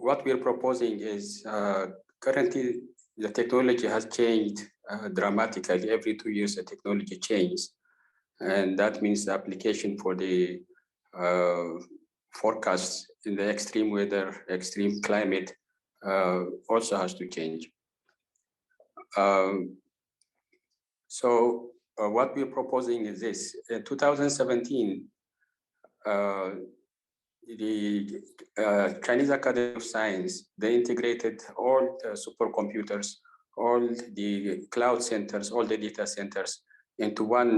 what we're proposing is currently the technology has changed dramatically. Every 2 years, the technology changes. And that means the application for the forecasts in the extreme weather, extreme climate also has to change. What we're proposing is this. In 2017, the Chinese Academy of Science, they integrated all the supercomputers, all the cloud centers, all the data centers into one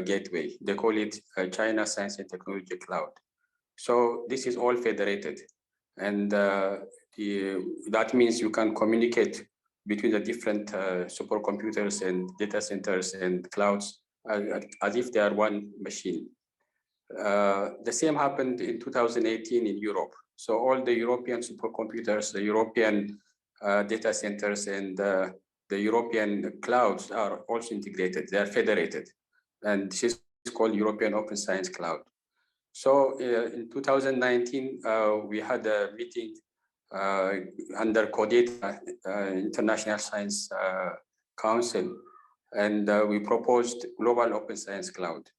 gateway. They call it China Science and Technology Cloud. So this is all federated. And that means you can communicate between the different supercomputers and data centers and clouds as if they are one machine. The same happened in 2018 in Europe. So all the European supercomputers, the European data centers, and the European clouds are also integrated. They are federated. And this is called European Open Science Cloud. So in 2019, we had a meeting under CODETA, International Science Council, and we proposed Global Open Science Cloud.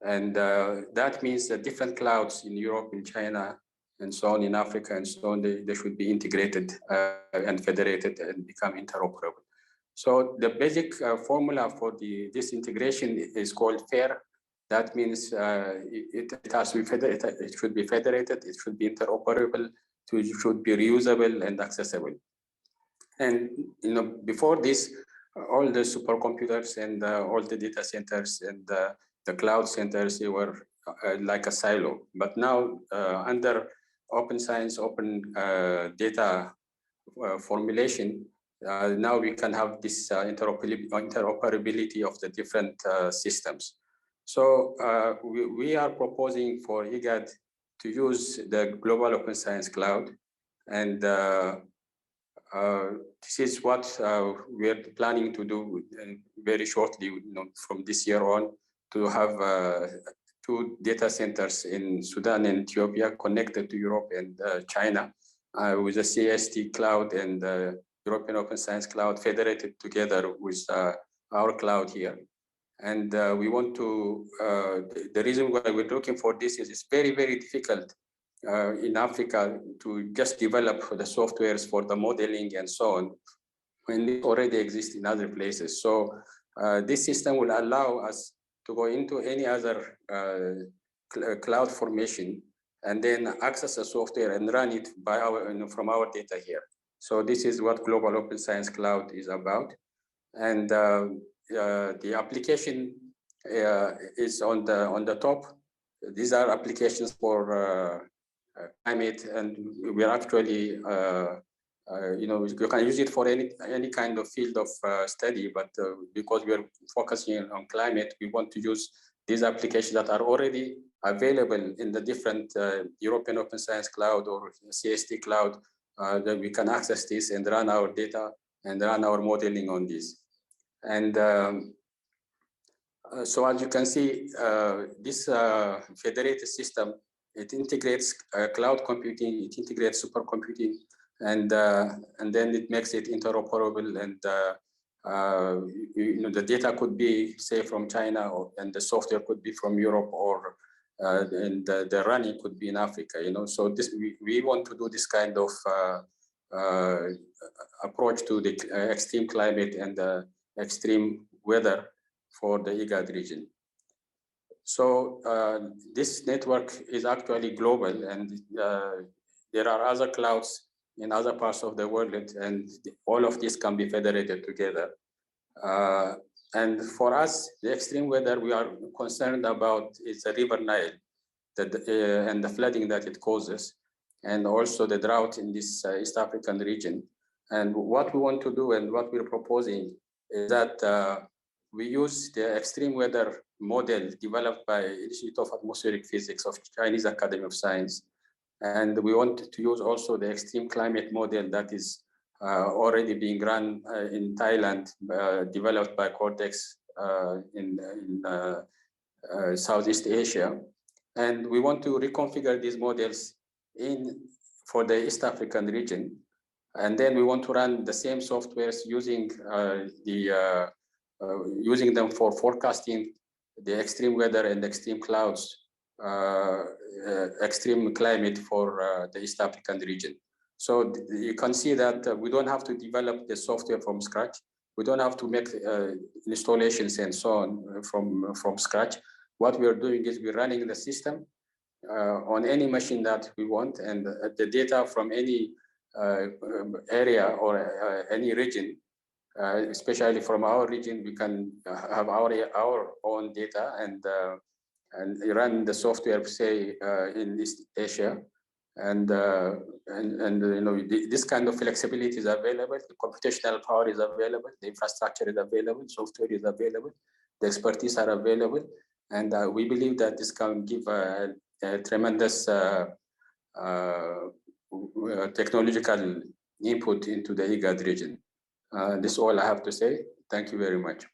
And that means that different clouds in Europe, in China, and so on, in Africa, and so on, they should be integrated and federated and become interoperable. So the basic formula for this integration is called FAIR. That means it has to be federated, it should be federated, it should be interoperable, it should be reusable and accessible. And before this, all the supercomputers and all the data centers and the cloud centers, they were like a silo. But now under open science, open data formulation, now we can have this interoperability of the different systems. So we are proposing for IGAD to use the Global Open Science Cloud. And this is what we're planning to do very shortly, from this year on, to have 2 data centers in Sudan and Ethiopia connected to Europe and China with the CST cloud and the European Open Science Cloud federated together with our cloud here. And we want to, the reason why we're looking for this is it's very, very difficult in Africa to just develop the softwares for the modeling and so on, when it already exists in other places. So this system will allow us to go into any other cloud formation and then access the software and run it by from our data here. So this is what Global Open Science Cloud is about. And the application is on the top. These are applications for climate, and we are actually, you can use it for any kind of field of study, but because we are focusing on climate, we want to use these applications that are already available in the different European Open Science Cloud or CST Cloud, that we can access this and run our data and run our modeling on this. And so as you can see, this federated system, it integrates cloud computing, it integrates supercomputing, and then it makes it interoperable. And the data could be, say, from China, and the software could be from Europe, or and the running could be in Africa. So this we want to do this kind of approach to the extreme climate and the extreme weather for the IGAD region. So this network is actually global, and there are other clouds in other parts of the world, and all of this can be federated together. And for us, the extreme weather we are concerned about is the River Nile and the flooding that it causes, and also the drought in this East African region. And what we want to do and what we're proposing is that we use the extreme weather model developed by Institute of Atmospheric Physics of Chinese Academy of Science. And we want to use also the extreme climate model that is already being run in Thailand, developed by Cortex in Southeast Asia. And we want to reconfigure these models for the East African region. And then we want to run the same softwares using using them for forecasting the extreme weather and extreme clouds, extreme climate for the East African region. So you can see that we don't have to develop the software from scratch. We don't have to make installations and so on from scratch. What we are doing is we're running the system on any machine that we want, and the data from any area or any region, especially from our region, we can have our own data and run the software, say in East Asia, and you know, this kind of flexibility is available. The computational power is available. The infrastructure is available. Software is available. The expertise are available, and we believe that this can give a tremendous technological input into the IGAD region. This is all I have to say. Thank you very much.